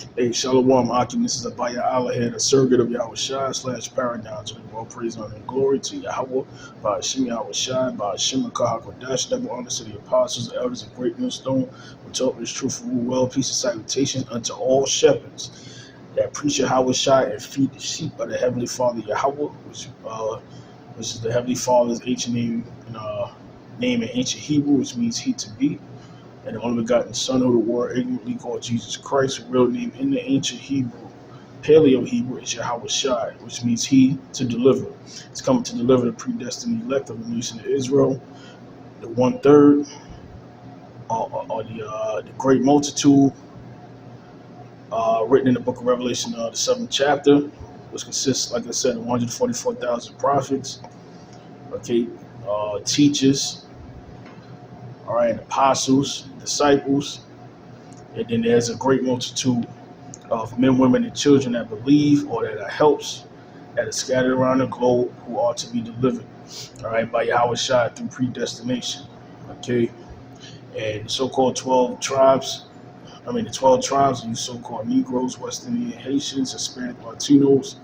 Hey, Shalom, Akim. This is Abaya Allah here, the surrogate of Yahawashi / paradigms. We all praise, honor, and glory to Yahawah, BAHASHAM, Yahawashi, BAHASHAM, Kahakodash, double honor to the apostles, the elders, and Greatmillstone, who taught this truth, rule well, peace, and salutations unto all shepherds that preach Yahawashi and feed the sheep of the Heavenly Father Yahawah, which is the Heavenly Father's ancient name in ancient Hebrew, which means he to be. And the only begotten Son of the world, ignorantly called Jesus Christ, real name in the ancient Hebrew, Paleo Hebrew, is Yahawashi, which means he to deliver. He's coming to deliver the predestined elect of the nation of Israel, the 1/3, or the great multitude, written in the book of Revelation, the 7th chapter, which consists, like I said, of 144,000 prophets, teachers, all right, apostles, disciples, and then there's a great multitude of men, women, and children that believe or that are helps that are scattered around the globe who are to be delivered, all right, by Yahawashi through predestination, okay? And the so-called 12 tribes, the 12 tribes, these so-called Negroes, West Indian Haitians, Hispanic Latinos,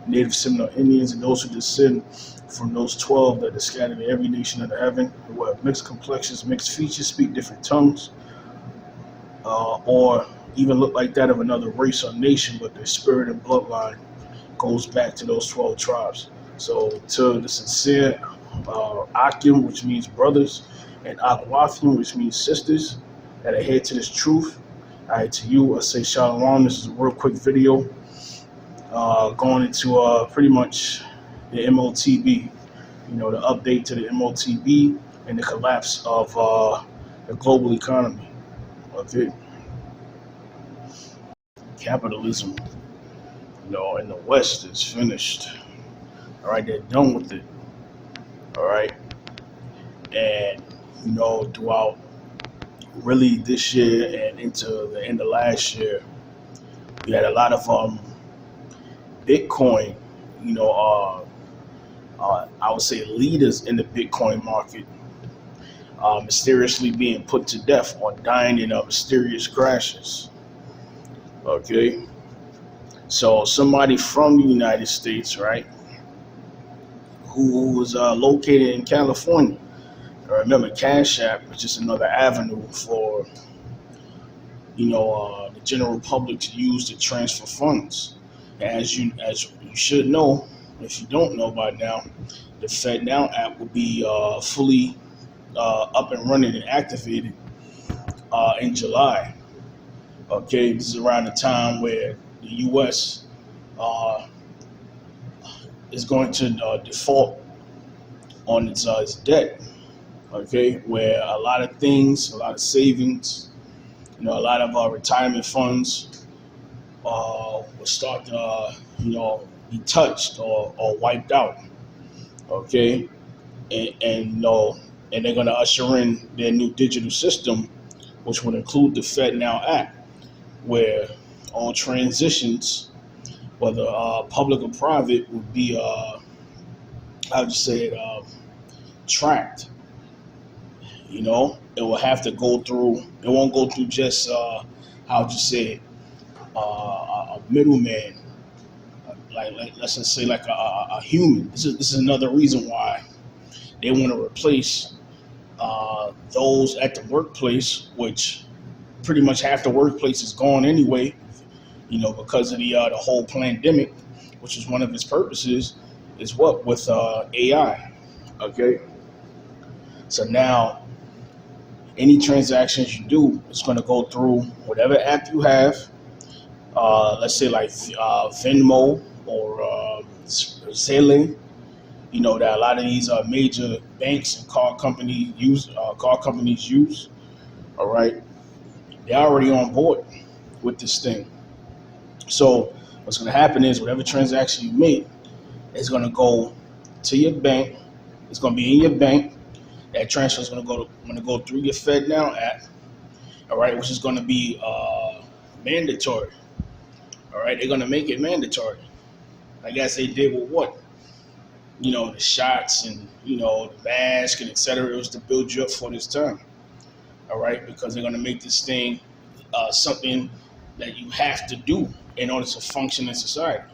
Native Seminole Indians, and those who descend from those 12 that are scattered in every nation under heaven, who have mixed complexions, mixed features, speak different tongues, or even look like that of another race or nation, but their spirit and bloodline goes back to those 12 tribes. So to the sincere Akim, which means brothers, and Akwafim, which means sisters, that adhere to this truth, all right, to you, I say Shalom. This is a real quick video going into pretty much the MOTB, the update to the MOTB and the collapse of the global economy. Okay, capitalism, in the West is finished. All right, they're done with it. All right, and throughout really this year and into the end of last year, we had a lot of Bitcoin, I would say leaders in the Bitcoin market mysteriously being put to death or dying in mysterious crashes. Okay, so somebody from the United States, right, who was located in California. Remember, Cash App is just another avenue for the general public to use to transfer funds. As you should know, if you don't know by now, the FedNow app will be fully up and running and activated in July. Okay, this is around the time where the U.S. Is going to default on its debt. Okay, where a lot of things, a lot of savings, a lot of retirement funds will start to, be touched or wiped out. Okay, and they're going to usher in their new digital system, which would include the FedNow app, where all transitions, whether public or private, would be, tracked. It will have to go through. It won't go through just a middleman, like let's just say like a human. This is another reason why they want to replace those at the workplace, which pretty much half the workplace is gone anyway. Because of the whole pandemic, which is one of its purposes, is what with AI. Okay, so now any transactions you do, it's going to go through whatever app you have. Let's say like Venmo or Zelle. That a lot of these major banks and car companies use. All right, they're already on board with this thing. So what's going to happen is whatever transaction you make is going to go to your bank. It's going to be in your bank. That transfer is going to go through your FedNow app. All right, which is going to be mandatory. All right, they're going to make it mandatory. I guess they did with what? The shots and the mask and etc. It was to build you up for this time. All right, because they're going to make this thing something that you have to do in order to function in society.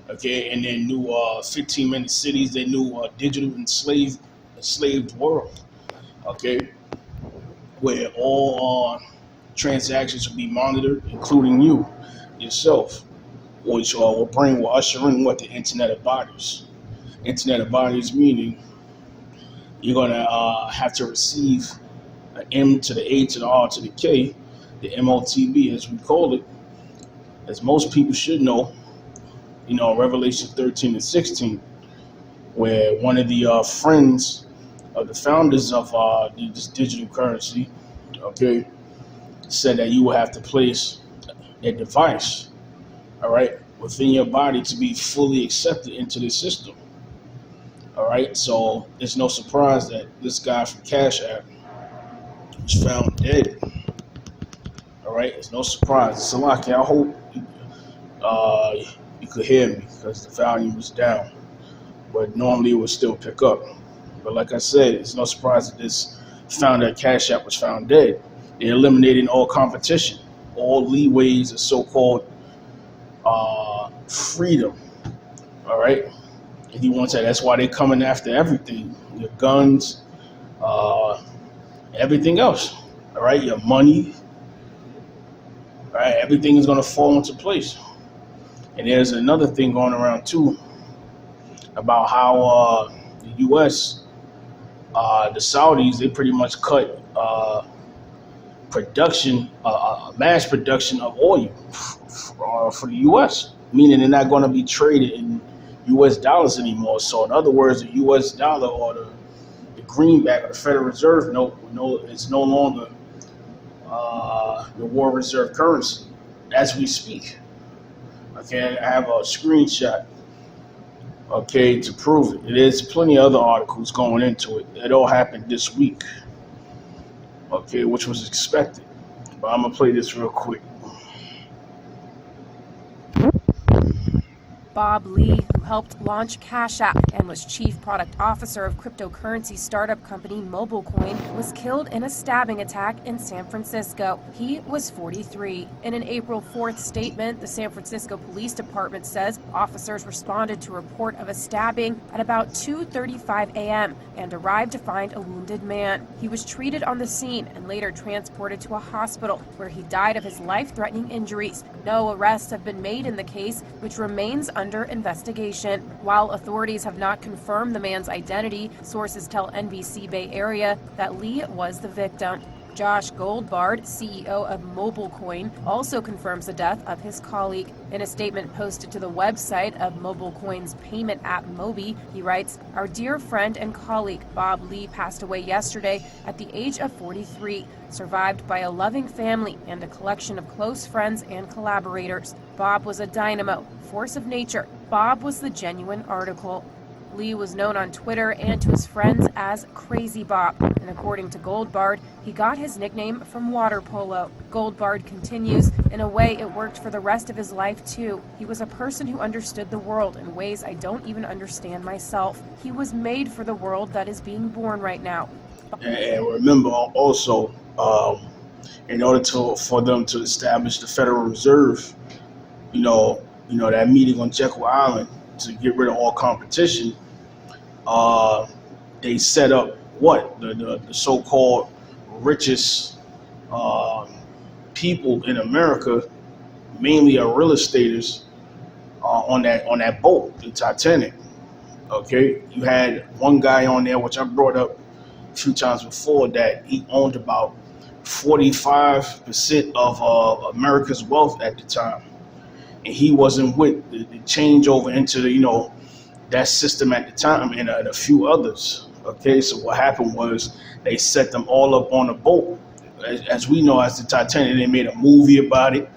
Okay, and they knew 15-minute cities. They knew digital enslaved world. Okay, where all transactions will be monitored, including yourself, which will usher in what the Internet of Bodies. Internet of Bodies meaning you're gonna have to receive an M to the A to the R to the K, the MOTB as we call it, as most people should know. Revelation 13 and 16, where one of the friends of the founders of this digital currency, okay, said that you will have to place a device, all right, within your body to be fully accepted into the system. All right, so it's no surprise that this guy from Cash App was found dead. All right, it's no surprise. Salaki, I hope you could hear me because the volume was down, but normally it would still pick up. But like I said, it's no surprise that this founder of Cash App was found dead. They're eliminating all competition, all leeways of so-called freedom. All right, and he wants that. That's why they're coming after everything: your guns, everything else. All right, your money. All right, everything is going to fall into place. And there's another thing going around too about how the U.S., the Saudis, they pretty much cut production, mass production of oil for the U.S., meaning they're not going to be traded in U.S. dollars anymore. So in other words, the U.S. dollar or the greenback or the Federal Reserve note, it's no longer the war reserve currency as we speak. Okay, I have a screenshot, okay, to prove it. There's plenty of other articles going into it. It all happened this week, okay, which was expected. But I'm going to play this real quick. Bob Lee, who helped launch Cash App and was chief product officer of cryptocurrency startup company MobileCoin, was killed in a stabbing attack in San Francisco. He was 43. In an April 4th statement, the San Francisco Police Department says officers responded to a report of a stabbing at about 2:35 a.m. and arrived to find a wounded man. He was treated on the scene and later transported to a hospital where he died of his life-threatening injuries. No arrests have been made in the case, which remains under investigation. While authorities have not confirmed the man's identity, sources tell NBC Bay Area that Lee was the victim. Josh Goldbard, CEO of MobileCoin, also confirms the death of his colleague. In a statement posted to the website of MobileCoin's payment app Mobi, he writes, "Our dear friend and colleague Bob Lee passed away yesterday at the age of 43, survived by a loving family and a collection of close friends and collaborators. Bob was a dynamo, force of nature. Bob was the genuine article." Lee was known on Twitter and to his friends as Crazy Bob, and according to Goldbard, he got his nickname from water polo. Goldbard continues, "In a way, it worked for the rest of his life, too. He was a person who understood the world in ways I don't even understand myself. He was made for the world that is being born right now." And remember also, in order for them to establish the Federal Reserve, that meeting on Jekyll Island to get rid of all competition, they set up the so-called richest people in America, mainly are real estaters, on that boat, the Titanic. Okay, you had one guy on there, which I brought up a few times before, that he owned about 45% of America's wealth at the time, and he wasn't with the changeover into that system at the time, and a few others. Okay, so what happened was they set them all up on a boat, as we know as the Titanic. They made a movie about it.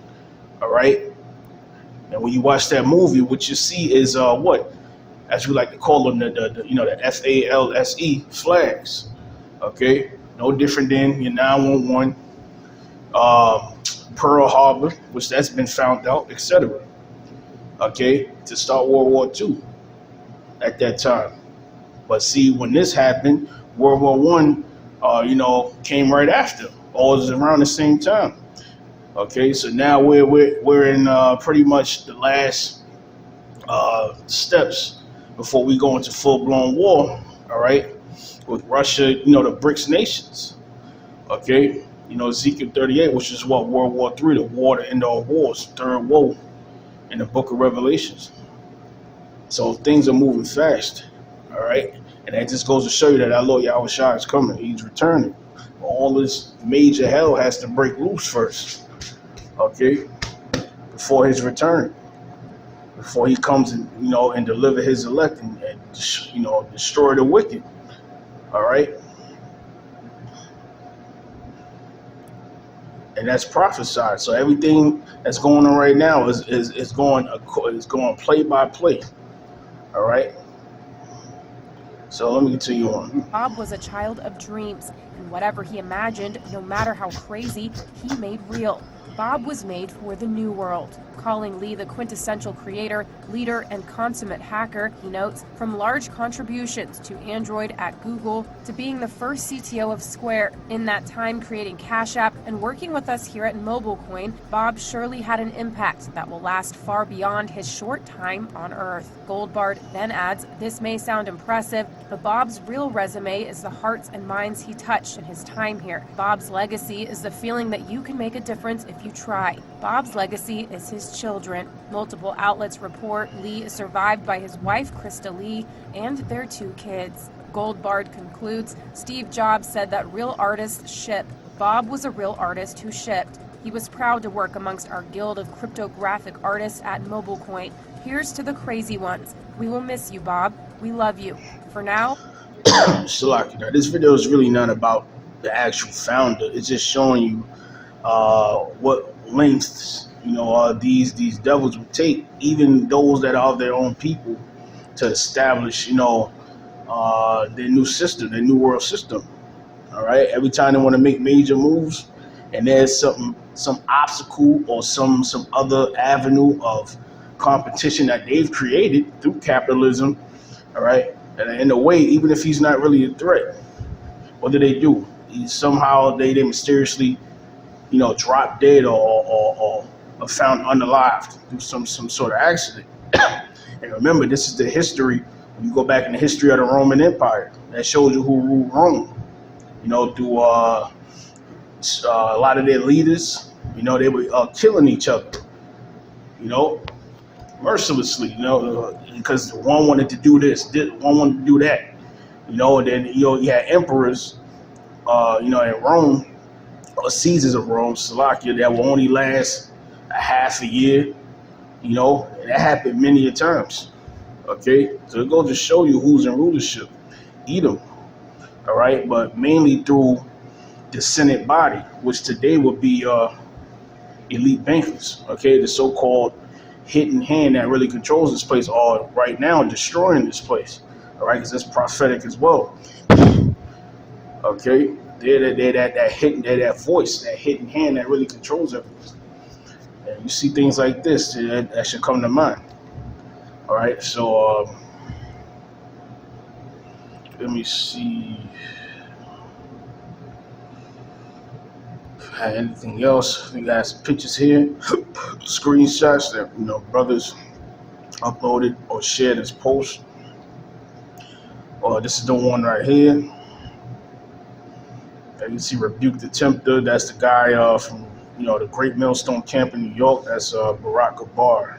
All right, and when you watch that movie, what you see is as we like to call them, the FALSE flags. Okay, no different than your 911, Pearl Harbor, which that's been found out, etc. Okay, to start World War II at that time. But see, when this happened, World War I, came right after, all was around the same time. Okay, so now we're in pretty much the last steps before we go into full blown war. All right, with Russia, the BRICS nations. Okay, Ezekiel 38, which is what World War III, the war to end all wars, third woe in the Book of Revelations. So things are moving fast. All right, and that just goes to show you that our Lord Yahawashi is coming. He's returning. All this major hell has to break loose first. Okay, before his return, before he comes and and deliver his elect and destroy the wicked. All right, and that's prophesied. So everything that's going on right now is going play by play. All right. So let me continue on. Bob was a child of dreams, and whatever he imagined, no matter how crazy, he made real. Bob was made for the new world. Calling Lee the quintessential creator, leader, and consummate hacker, he notes, from large contributions to Android at Google to being the first CTO of Square, in that time creating Cash App and working with us here at MobileCoin, Bob surely had an impact that will last far beyond his short time on Earth. Goldbard then adds, this may sound impressive, but Bob's real resume is the hearts and minds he touched in his time here. Bob's legacy is the feeling that you can make a difference if you try. Bob's legacy is his children. Multiple outlets report Lee is survived by his wife, Krista Lee, and their 2 kids. Goldbard concludes, Steve Jobs said that real artists ship. Bob was a real artist who shipped. He was proud to work amongst our guild of cryptographic artists at MobileCoin. Here's to the crazy ones. We will miss you, Bob. We love you. For now, Shalaki. Now, this video is really not about the actual founder. It's just showing you what lengths these devils would take, even those that are their own people, to establish their new system, their new world system. All right. Every time they want to make major moves, and there's some obstacle or some other avenue of competition that they've created through capitalism. All right. And in a way, even if he's not really a threat, what do? Somehow they mysteriously dropped dead or found unalived through some sort of accident. And remember, this is the history. When you go back in the history of the Roman Empire, that shows you who ruled Rome. Through a lot of their leaders, they were killing each other, mercilessly, because one wanted to do this, one wanted to do that, and then you had emperors, in Rome, or Caesars of Rome, Salakia, that will only last a half a year, and that happened many a times. Okay, so it goes to show you who's in rulership. Edom, all right, but mainly through the Senate body, which today would be elite bankers. Okay, the so-called hidden hand that really controls this place, are right now destroying this place. All right, because it's prophetic as well. Okay, they're that voice, that hidden hand that really controls everything. And you see things like this that should come to mind. All right, so let me see. Anything else? We got some pictures here, screenshots that brothers uploaded or shared as posts. This is the one right here. You can see Rebuke the Tempter. That's the guy from the Greatmillstone camp in New York. That's Barack Obama.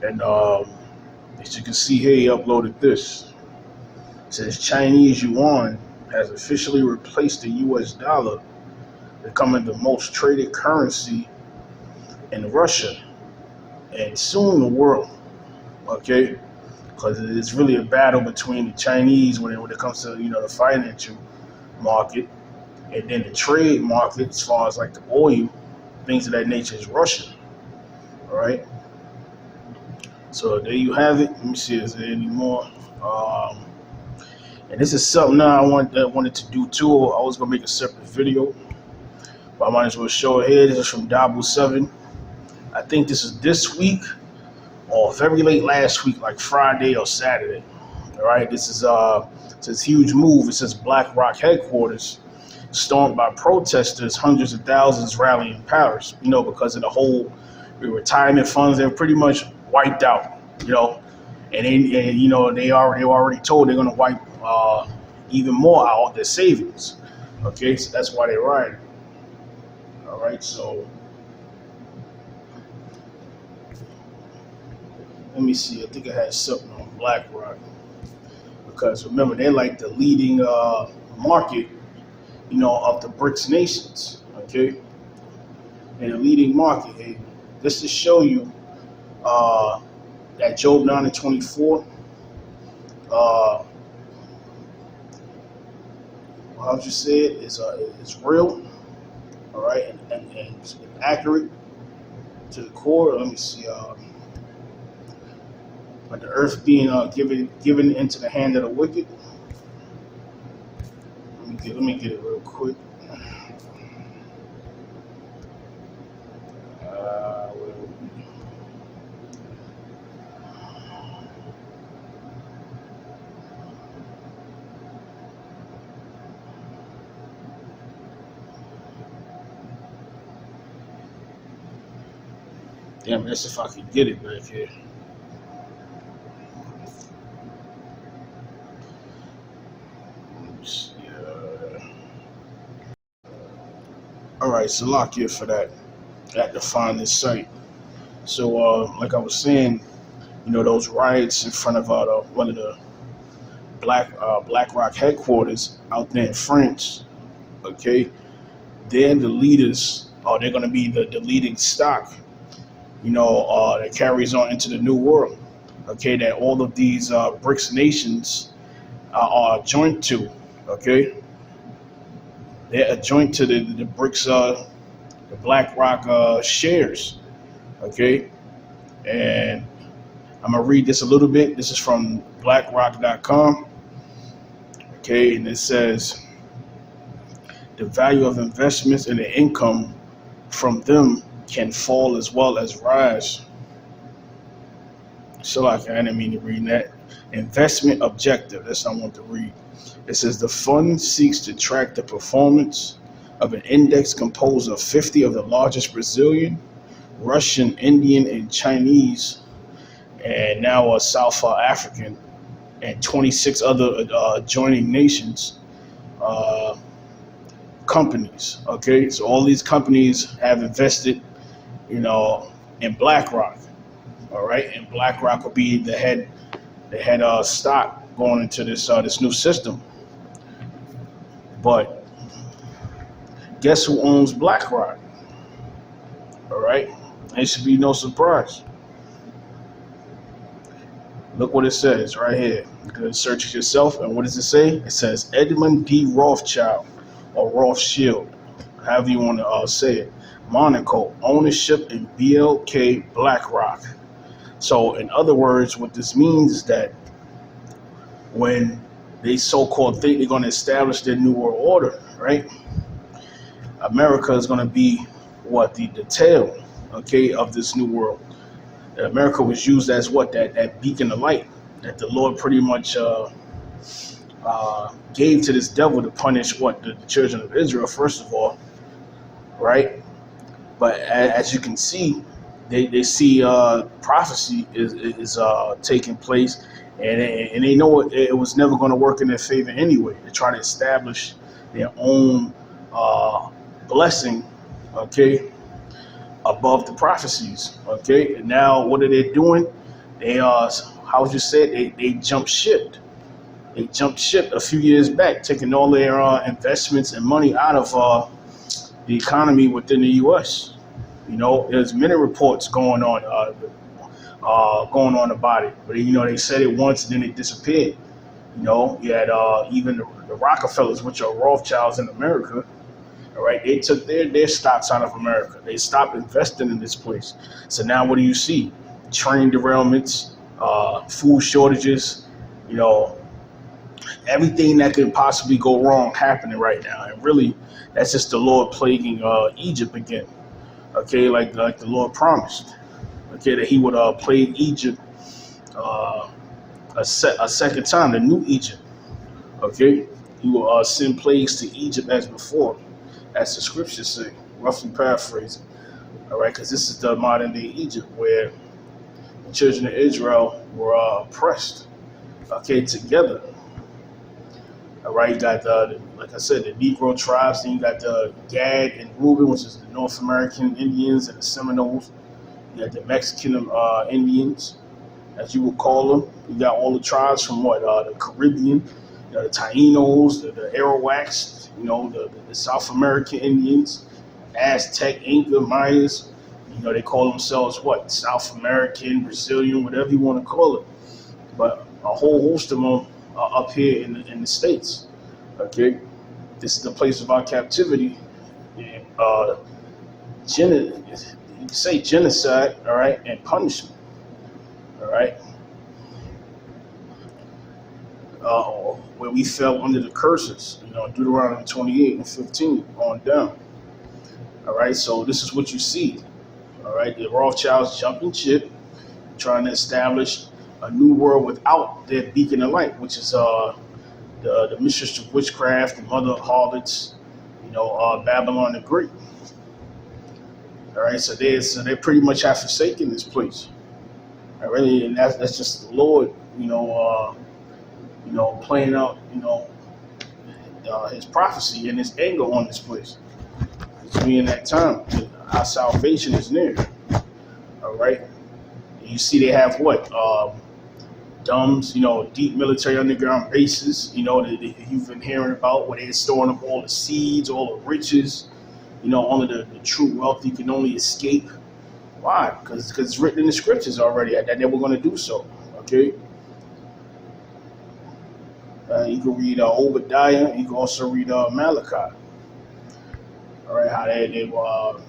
And as you can see here, he uploaded this. It says Chinese yuan has officially replaced the U.S. dollar, becoming the most traded currency in Russia and soon the world. Okay, because it's really a battle between the Chinese when it comes to the financial market, and then the trade market as far as like the oil, things of that nature, is Russia. All right. So there you have it. Let me see, is there any more? And this is something now I wanted to do too. I was gonna make a separate video, but I might as well show it here. This is from Dabu 7. I think this is this week or very late last week, like Friday or Saturday. All right, this is it's huge move. It says BlackRock headquarters stormed by protesters, hundreds of thousands rallying in Paris, because of the whole retirement funds. They're pretty much wiped out, and they already told they're going to wipe even more out their savings. Okay, so that's why they're rioting. All right, so let me see. I think I had something on BlackRock, because remember, they're like the leading market, of the BRICS nations. Okay, and the leading market. And just to show you that Job 9:24, how you say it is real, all right, and it's accurate to the core. Let me see. But the earth being given into the hand of the wicked. Let me get it real quick. Damn, that's if I could get it back here. All right, so lock here for that. At to find this site. So, like I was saying, those riots in front of one of the BlackRock headquarters out there in France. Okay, they're the leaders. They're going to be the leading stock. That carries on into the new world. Okay, that all of these BRICS nations are joined to. Okay, they're joined to the BRICS, the BlackRock shares. Okay, and I'm gonna read this a little bit. This is from BlackRock.com. Okay, and it says the value of investments and the income from them can fall as well as rise. So I didn't mean to read that. Investment objective. That's what I want to read. It says the fund seeks to track the performance of an index composed of 50 of the largest Brazilian, Russian, Indian, and Chinese, and now South African, and 26 other adjoining nations companies. Okay, so all these companies have invested, in BlackRock. All right, and BlackRock will be the head stock going into this new system. But guess who owns BlackRock? All right, it should be no surprise. Look what it says right here. You can search it yourself, and what does it say? It says Edmund D. Rothschild or Rothschild, however you want to say it. Monaco, ownership in BLK BlackRock. So in other words, what this means is that when they so-called think they're going to establish their new world order, right? America is going to be what the tail, okay, of this new world. America was used as what that beacon of light that the Lord pretty much gave to this devil to punish what the children of Israel first of all, right? But as you can see, they see prophecy is taking place, and they know it was never going to work in their favor anyway. They try to establish their own blessing, okay, above the prophecies, okay. And now what are they doing? They how would you say it? They jumped ship. They jumped ship a few years back, taking all their investments and money out of the economy within the U.S. There's many reports going on about it, but they said it once and then it disappeared. You had even the Rockefellers, which are Rothschilds in America. All right, they took their stocks out of America. They stopped investing in this place. So now what do you see? Train derailments, food shortages, everything that could possibly go wrong happening right now. And really, that's just the Lord plaguing Egypt again. Okay, like the Lord promised. Okay, that He would plague Egypt a second time, the new Egypt. Okay, He will send plagues to Egypt as before, as the scriptures say, roughly paraphrasing. All right, because this is the modern day Egypt where the children of Israel were oppressed. Okay, together. All right, you got like I said, the Negro tribes. Then you got the Gad and Reuben, which is the North American Indians and the Seminoles. You got the Mexican Indians, as you would call them. You got all the tribes from the Caribbean, the Taínos, the Arawaks, the South American Indians, Aztec, Inca, Mayas. They call themselves South American, Brazilian, whatever you want to call it. But a whole host of them are up here in the States. Okay, this is the place of our captivity. And, you can say genocide, all right, and punishment, all right. Where we fell under the curses, Deuteronomy 28 and 15 on down. All right, so this is what you see. All right, the Rothschilds jumping ship, trying to establish a new world without their beacon of light, which is the mistress of witchcraft, the mother of harlots, Babylon the Great. All right, so they pretty much have forsaken this place. All right, and that's just the Lord, playing out, his prophecy and his anger on this place. It's being that time. Our salvation is near. All right. You see, they have DUMBs, deep military underground bases, that you've been hearing about, where they're storing up all the seeds, all the riches, only the true wealthy can only escape. Why? Because it's written in the scriptures already that they were going to do so. Okay. You can read Obadiah. You can also read Malachi. All right, how they were.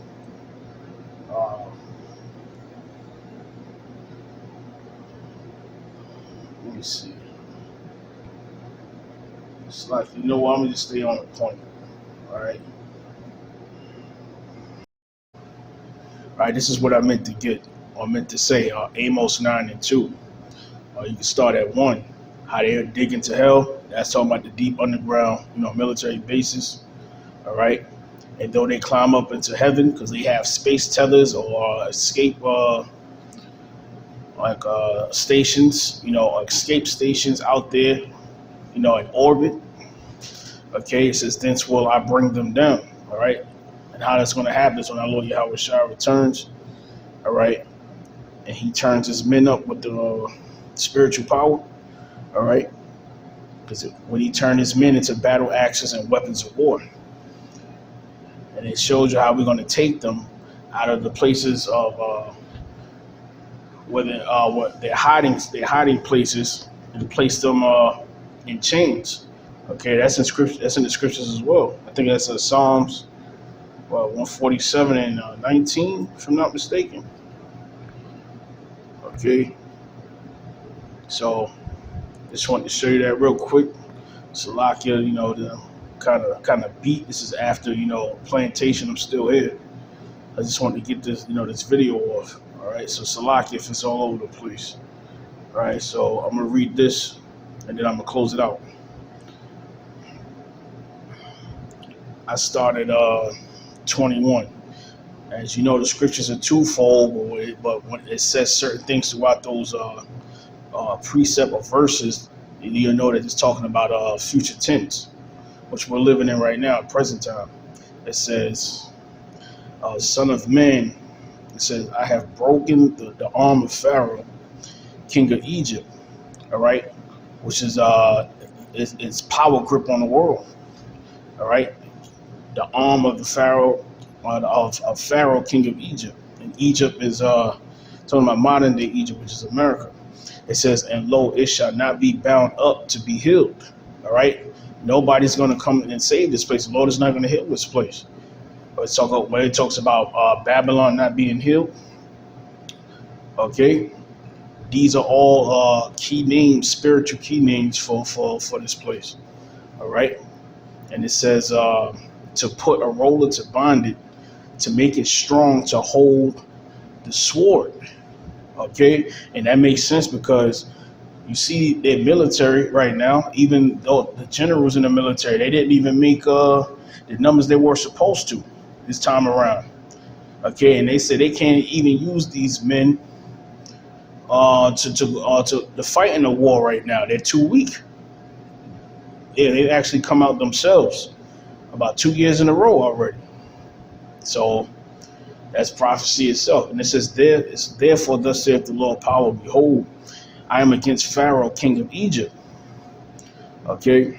Let me see. It's like, I'm gonna just stay on the point. All right. All right, this is what I meant to get, or meant to say. Amos 9 and 2. You can start at 1. How they're digging to hell. That's talking about the deep underground, military bases. All right. And though they climb up into heaven because they have space tethers or escape stations, escape stations out there, in orbit. Okay, it says, thence will I bring them down. All right. And how that's going to happen is when our Lord Yahawashi returns. All right. And he turns his men up with the spiritual power. All right. Because when he turned his men into battle axes and weapons of war. And it shows you how we're going to take them out of the places of where they're hiding places, and place them in chains. Okay, that's in scripture. That's in the scriptures as well. I think that's Psalms 147 and 19, if I'm not mistaken. Okay, so just wanted to show you that real quick. Salakia, the kind of beat. This is after plantation. I'm still here. I just wanted to get this this video off. All right, so Salakia, if it's all over the place. All right, so I'm gonna read this and then I'm gonna close it out. I started 21. As you know, the scriptures are twofold, but when it says certain things throughout those precept or verses, you know that it's talking about future tense, which we're living in right now, present time. It says, son of man, it says, I have broken the arm of Pharaoh, king of Egypt, all right, which is its power grip on the world, all right, the arm of the Pharaoh, of Pharaoh, king of Egypt. And Egypt is talking about modern day Egypt, which is America. It says, and lo, it shall not be bound up to be healed, all right. Nobody's going to come and save this place. The Lord is not going to heal this place. But when it talks about Babylon not being healed, okay, these are all key names, spiritual key names for this place, all right. And it says to put a roller to bind it, to make it strong, to hold the sword, okay. And that makes sense because You see their military right now, even though the generals in the military, they didn't even make the numbers they were supposed to this time around. Okay, and they say they can't even use these men to fight in the war right now. They're too weak. Yeah, they actually come out themselves about 2 years in a row already. So that's prophecy itself. And it says, therefore, thus saith the Lord power, behold, I am against Pharaoh, king of Egypt. Okay,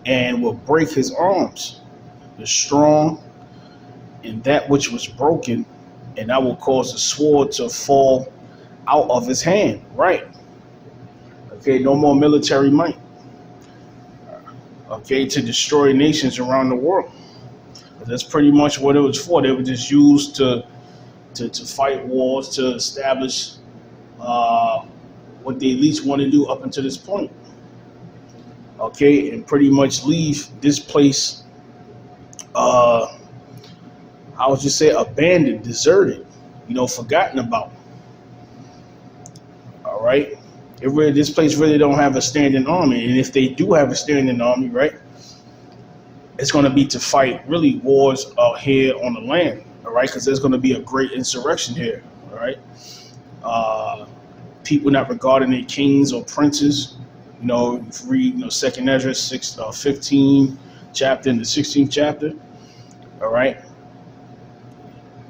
and will break his arms, the strong, and that which was broken, and I will cause the sword to fall out of his hand. Right. Okay, no more military might. Okay, to destroy nations around the world. That's pretty much what it was for. They were just used to fight wars, to establish what they at least want to do up until this point. Okay, and pretty much leave this place, I would just say abandoned, deserted, forgotten about. All right, this place really don't have a standing army, and if they do have a standing army, right, it's going to be to fight really wars out here on the land. All right, because there's going to be a great insurrection here. All right, people not regarding their kings or princes. If you read, Second Ezra 15 chapter and the 16th chapter. All right,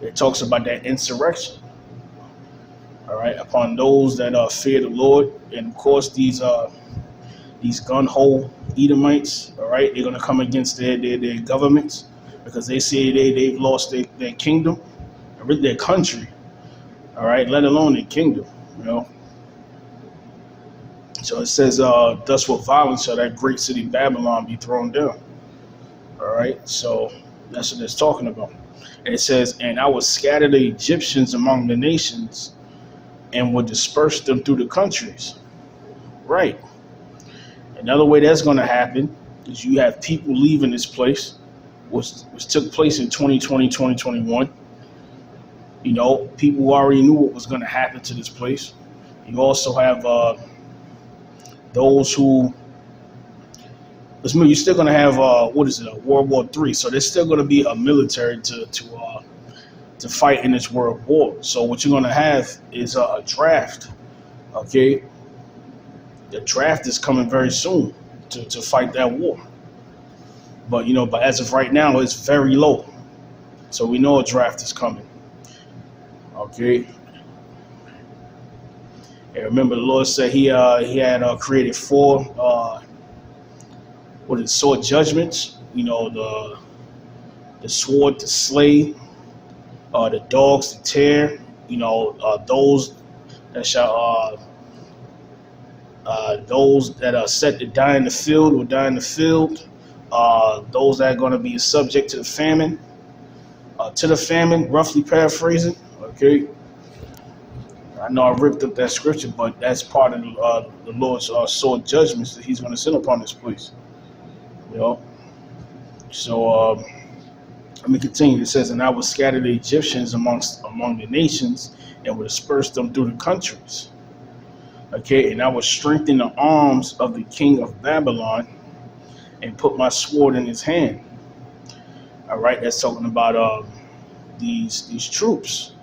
it talks about that insurrection. All right, upon those that fear the Lord, and of course these gun-ho Edomites. All right, they're gonna come against their governments because they say they've lost their kingdom, their country. All right, let alone their kingdom. So it says, thus with violence shall that great city Babylon be thrown down. All right, so that's what it's talking about. And it says, and I will scatter the Egyptians among the nations and will disperse them through the countries. Right. Another way that's going to happen is you have people leaving this place, which took place in 2020, 2021. People who already knew what was going to happen to this place. You also have those who, you're still going to have, World War III. So there's still going to be a military to fight in this world war. So what you're going to have is a draft. Okay. The draft is coming very soon to fight that war. But, but as of right now, it's very low. So we know a draft is coming. Okay. And remember, the Lord said he had created 4 sword judgments. The sword to slay, the dogs to tear. Those that shall those that are set to die in the field will die in the field. Those that are going to be subject to the famine, roughly paraphrasing. Okay. I know I ripped up that scripture, but that's part of the Lord's sword judgments that he's going to send upon this place. So let me continue. It says, and I will scatter the Egyptians among the nations and will disperse them through the countries. Okay, and I will strengthen the arms of the king of Babylon and put my sword in his hand. All right, that's talking about these troops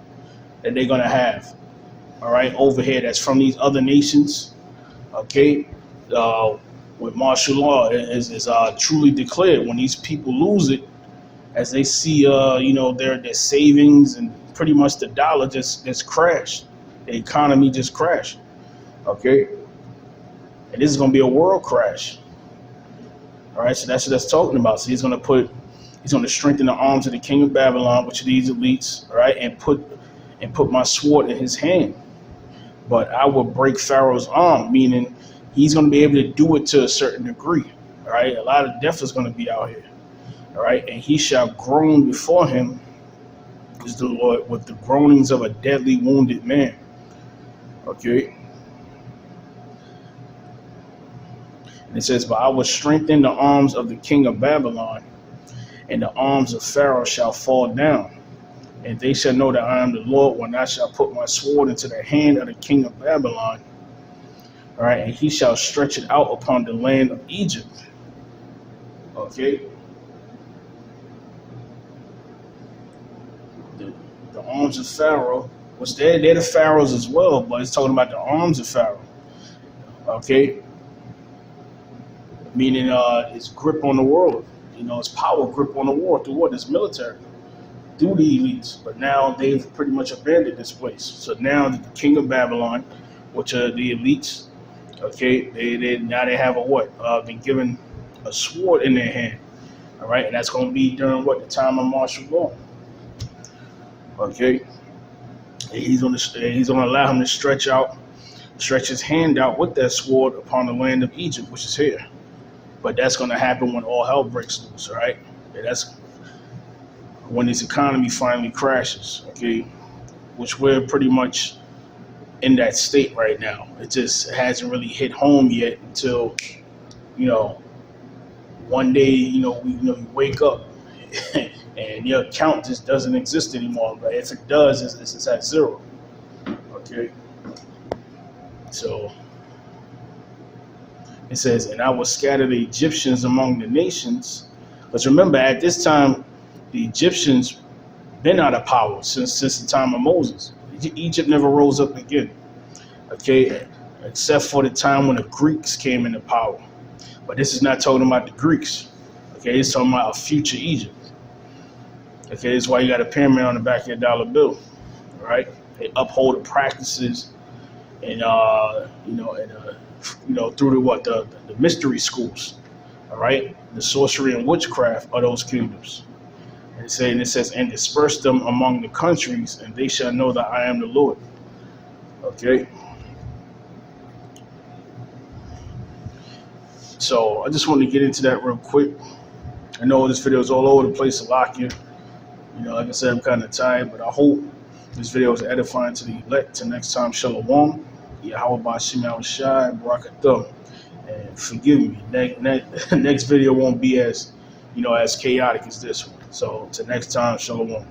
that they're going to have. All right, over here, that's from these other nations. Okay, with martial law is truly declared. When these people lose it, as they see, their savings and pretty much the dollar just crashed, the economy just crashed. Okay, and this is going to be a world crash. All right, so that's what that's talking about. So he's going to strengthen the arms of the king of Babylon, which are these elites. All right, and put my sword in his hand. But I will break Pharaoh's arm, meaning he's going to be able to do it to a certain degree. All right, a lot of death is going to be out here. All right, and he shall groan before him, is the Lord, with the groanings of a deadly wounded man. Okay. And it says, but I will strengthen the arms of the king of Babylon, and the arms of Pharaoh shall fall down. And they shall know that I am the Lord when I shall put my sword into the hand of the king of Babylon, All right, and he shall stretch it out upon the land of Egypt. Okay. The arms of Pharaoh, which they're the pharaohs as well, but it's talking about the arms of Pharaoh. Okay. Meaning its grip on the world, its power grip on the world through what? Its military, through the elites. But now they've pretty much abandoned this place. So now the king of Babylon, which are the elites, okay, they have a what? Been given a sword in their hand. All right, and that's going to be during what? The time of martial law. Okay, and he's going to allow him to stretch his hand out with that sword upon the land of Egypt, which is here. But that's going to happen when all hell breaks loose, all right? And that's when this economy finally crashes, okay? Which we're pretty much in that state right now. It just hasn't really hit home yet until, one day, you wake up and your account just doesn't exist anymore. But if it does, it's at zero, okay? So it says, and I will scatter the Egyptians among the nations. Because remember, at this time, the Egyptians been out of power since the time of Moses. Egypt never rose up again, okay, except for the time when the Greeks came into power. But this is not talking about the Greeks, okay? It's talking about a future Egypt. Okay, that's why you got a pyramid on the back of your dollar bill, right? They uphold the practices and through the mystery schools, all right, the sorcery and witchcraft of those kingdoms. And it says, and disperse them among the countries, and they shall know that I am the Lord. Okay. So I just want to get into that real quick. I know this video is all over the place to lock you. Like I said, I'm kind of tired, but I hope this video is edifying to the elect. Till next time, Shalom. Yahawah, Yahawashi, Barakathum. And forgive me, next video won't be as chaotic as this one. So till next time, Shalom.